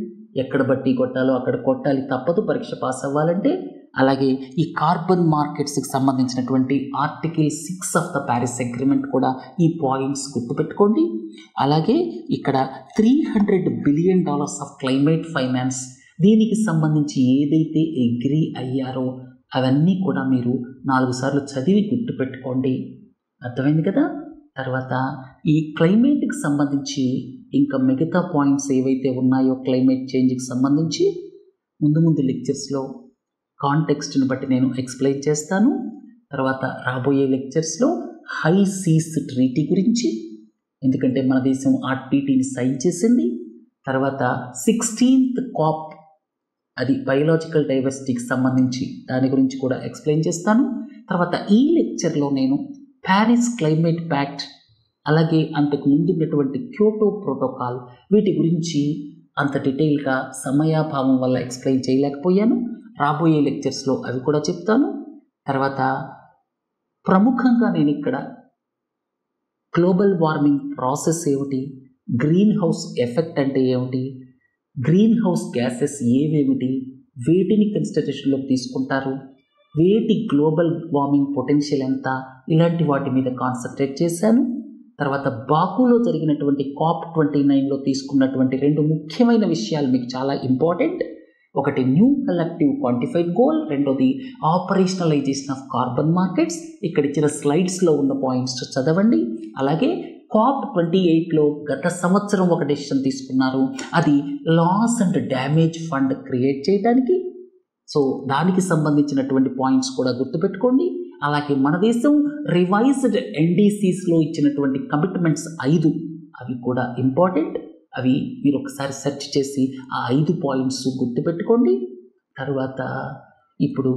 ఎక్కడ బట్టి కొట్టాలో అక్కడ కొట్టాలి, తప్పదు పరీక్ష పాస్ అవ్వాలంటే. అలాగే ఈ కార్బన్ మార్కెట్స్కి సంబంధించినటువంటి article 6 of the Paris agreement కూడా ఈ పాయింట్స్ గుర్తుపెట్టుకోండి. అలాగే ఇక్కడ $300 బిలియన్ ఆఫ్ క్లైమేట్ ఫైనాన్స్ దీనికి సంబంధించి ఏదైతే అగ్రీ అయ్యారో అవన్నీ కూడా మీరు 4 సార్లు చదివి గుర్తుపెట్టుకోండి. అర్థమైంది కదా? తర్వాత ఈ క్లైమేట్కి సంబంధించి ఇంకా మిగతా పాయింట్స్ ఏవైతే ఉన్నాయో క్లైమేట్ చేంజ్కి సంబంధించి ముందు లెక్చర్స్లో కాంటెక్స్ట్ని బట్టి నేను ఎక్స్ప్లెయిన్ చేస్తాను. తర్వాత రాబోయే లెక్చర్స్లో హై సీస్ ట్రీటీ గురించి, ఎందుకంటే మన దేశం ఆ ట్రీటీని సైన్ చేసింది. తర్వాత 16th COP అది బయోలాజికల్ డైవర్సిటీకి సంబంధించి దాని గురించి కూడా ఎక్స్ప్లెయిన్ చేస్తాను. తర్వాత ఈ లెక్చర్లో నేను ప్యారిస్ క్లైమేట్ ప్యాక్ట్ అలాగే అంతకు ముందు ఉన్నటువంటి క్యోటో ప్రోటోకాల్, వీటి గురించి అంత డీటెయిల్గా సమయాభావం వల్ల ఎక్స్ప్లెయిన్ చేయలేకపోయాను. రాబోయే లెక్చర్స్లో అవి కూడా చెప్తాను. తర్వాత ప్రముఖంగా నేను ఇక్కడ గ్లోబల్ వార్మింగ్ ప్రాసెస్ ఏమిటి, గ్రీన్ హౌస్ ఎఫెక్ట్ అంటే ఏమిటి, గ్రీన్ హౌస్ గ్యాసెస్ ఏవేమిటి, వేటిని కన్సిడరేషన్లోకి తీసుకుంటారు, వేటి గ్లోబల్ వార్మింగ్ పొటెన్షియల్ ఎంత, ఇలాంటి వాటి మీద కాన్సన్ట్రేట్ చేశాను. తర్వాత బాకులో జరిగినటువంటి COP29లో తీసుకున్నటువంటి 2 ముఖ్యమైన విషయాలు మీకు చాలా ఇంపార్టెంట్. ఒకటి న్యూ కలెక్టివ్ క్వాంటిఫైడ్ గోల్, రెండోది ఆపరేషనలైజేషన్ ఆఫ్ కార్బన్ మార్కెట్స్. ఇక్కడ ఇచ్చిన స్లైడ్స్లో ఉన్న పాయింట్స్ చదవండి. అలాగే COP28లో గత సంవత్సరం ఒక డెసిషన్ తీసుకున్నారు, అది loss and damage fund create చేయడానికి. సో దానికి సంబంధించినటువంటి పాయింట్స్ కూడా గుర్తుపెట్టుకోండి. అలాగే మన దేశం రివైజ్డ్ NDCsలో ఇచ్చినటువంటి కమిట్మెంట్స్ 5, అవి కూడా ఇంపార్టెంట్. అవి మీరు ఒకసారి సెర్చ్ చేసి ఆ 5 పాయింట్స్ గుర్తుపెట్టుకోండి. తర్వాత ఇప్పుడు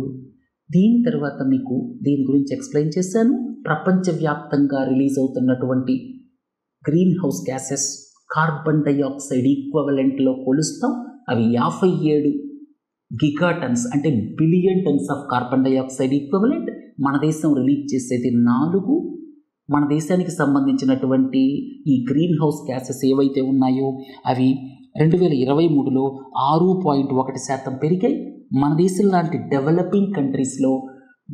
దీని తర్వాత మీకు దీని గురించి ఎక్స్ప్లెయిన్ చేశాను. ప్రపంచవ్యాప్తంగా రిలీజ్ అవుతున్నటువంటి greenhouse gases carbon dioxide ఈక్వలెంట్లో కొలుస్తాం. అవి 57 గిగాటన్స్ అంటే billion tons of carbon dioxide equivalent. మన దేశం రిలీజ్ చేసేది 4. మన దేశానికి సంబంధించినటువంటి ఈ గ్రీన్ హౌస్ గ్యాసెస్ ఏవైతే ఉన్నాయో అవి 2023లో 6.1% పెరిగాయి. మన దేశం లాంటి డెవలపింగ్ కంట్రీస్లో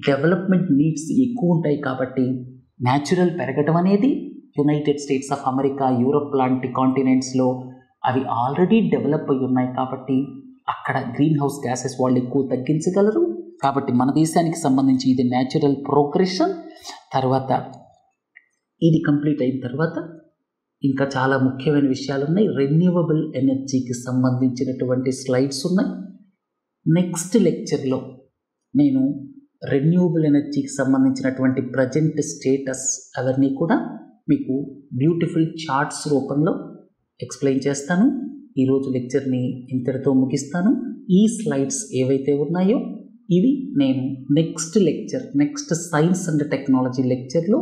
డెవలప్మెంట్ నీడ్స్ ఎక్కువ ఉంటాయి కాబట్టి న్యాచురల్ పెరగటం అనేది United states of America, Europe లాంటి కాంటినెంట్స్లో అవి ఆల్రెడీ డెవలప్ అయి ఉన్నాయి కాబట్టి అక్కడ గ్రీన్ హౌస్ గ్యాసెస్ వాళ్ళు ఎక్కువ తగ్గించగలరు. కాబట్టి మన దేశానికి సంబంధించి ఇది న్యాచురల్ ప్రోగ్రెషన్. తర్వాత ఇది కంప్లీట్ అయిన తర్వాత ఇంకా చాలా ముఖ్యమైన విషయాలు ఉన్నాయి. రెన్యూవబుల్ ఎనర్జీకి సంబంధించినటువంటి స్లైడ్స్ ఉన్నాయి. నెక్స్ట్ లెక్చర్లో నేను రెన్యూవబుల్ ఎనర్జీకి సంబంధించినటువంటి ప్రజెంట్ స్టేటస్ అవన్నీ కూడా మీకు బ్యూటిఫుల్ చార్ట్స్ రూపంలో ఎక్స్ప్లెయిన్ చేస్తాను. ఈరోజు లెక్చర్ని ఇంతటితో ముగిస్తాను. ఈ స్లైడ్స్ ఏవైతే ఉన్నాయో ఇవి నేను నెక్స్ట్ సైన్స్ అండ్ టెక్నాలజీ లెక్చర్లో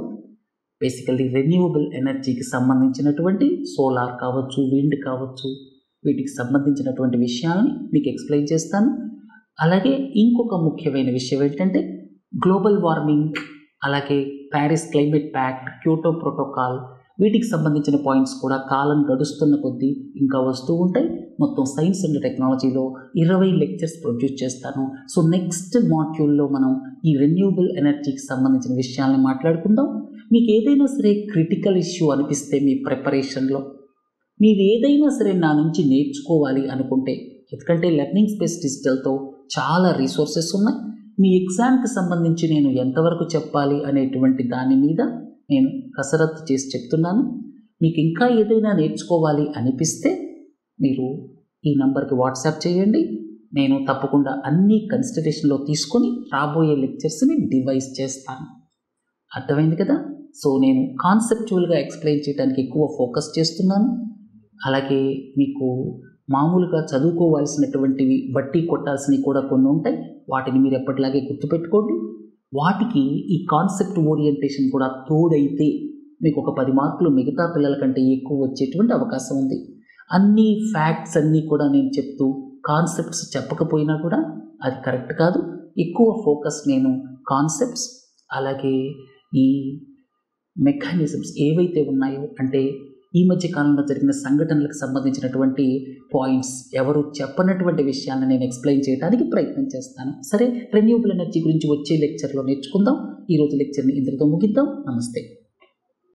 బేసికల్లీ రెన్యూవబుల్ ఎనర్జీకి సంబంధించినటువంటి సోలార్ కావచ్చు, విండ్ కావచ్చు, వీటికి సంబంధించినటువంటి విషయాలని మీకు ఎక్స్ప్లెయిన్ చేస్తాను. అలాగే ఇంకొక ముఖ్యమైన విషయం ఏంటంటే గ్లోబల్ వార్మింగ్, అలాగే Paris climate pact, Kyoto protocol, వీటికి సంబంధించిన పాయింట్స్ కూడా కాలం గడుస్తున్న కొద్దీ ఇంకా వస్తూ ఉంటాయి. మొత్తం సైన్స్ అండ్ టెక్నాలజీలో 20 లెక్చర్స్ ప్రొడ్యూస్ చేస్తాను. సో నెక్స్ట్ మాడ్యూల్లో మనం ఈ రెన్యూవబుల్ ఎనర్జీకి సంబంధించిన విషయాలను మాట్లాడుకుందాం. మీకు ఏదైనా సరే క్రిటికల్ ఇష్యూ అనిపిస్తే మీ ప్రిపరేషన్లో మీరు ఏదైనా సరే నా నుంచి నేర్చుకోవాలి అనుకుంటే, ఎందుకంటే లెర్నింగ్ స్పేస్ డిజిటల్తో చాలా రీసోర్సెస్ ఉన్నాయి. మీ ఎగ్జామ్కి సంబంధించి నేను ఎంతవరకు చెప్పాలి అనేటువంటి దాని మీద నేను కసరత్తు చేసి చెప్తున్నాను. మీకు ఇంకా ఏదైనా నేర్చుకోవాలి అనిపిస్తే మీరు ఈ నంబర్కి వాట్సాప్ చేయండి. నేను తప్పకుండా అన్ని కన్సిడరేషన్లో తీసుకొని రాబోయే లెక్చర్స్ని డివైస్ చేస్తాను. అర్థమైంది కదా? సో నేను కాన్సెప్చువల్గా ఎక్స్ప్లెయిన్ చేయడానికి ఎక్కువ ఫోకస్ చేస్తున్నాను. అలాగే మీకు మామూలుగా చదువుకోవాల్సినటువంటివి బట్టి కొట్టాల్సినవి కూడా కొన్ని ఉంటాయి. వాటిని మీరు ఎప్పటిలాగే గుర్తుపెట్టుకోండి. వాటికి ఈ కాన్సెప్ట్ ఓరియంటేషన్ కూడా తోడైతే మీకు ఒక 10 మార్కులు మిగతా పిల్లల కంటే ఎక్కువ వచ్చేటువంటి అవకాశం ఉంది. అన్ని ఫ్యాక్ట్స్ అన్నీ కూడా నేను చెప్తూ కాన్సెప్ట్స్ చెప్పకపోయినా కూడా అది కరెక్ట్ కాదు. ఎక్కువ ఫోకస్ నేను కాన్సెప్ట్స్ అలాగే ఈ మెకానిజమ్స్ ఏవైతే ఉన్నాయో, అంటే ఈ మధ్య కాలంలో జరిగిన సంఘటనలకు సంబంధించినటువంటి పాయింట్స్, ఎవరు చెప్పనటువంటి విషయాలను నేను ఎక్స్ప్లెయిన్ చేయడానికి ప్రయత్నం చేస్తాను. సరే, రెన్యూవబుల్ ఎనర్జీ గురించి వచ్చే లెక్చర్లో నేర్చుకుందాం. ఈరోజు లెక్చర్ని ఇంతటితో ముగిద్దాం. నమస్తే.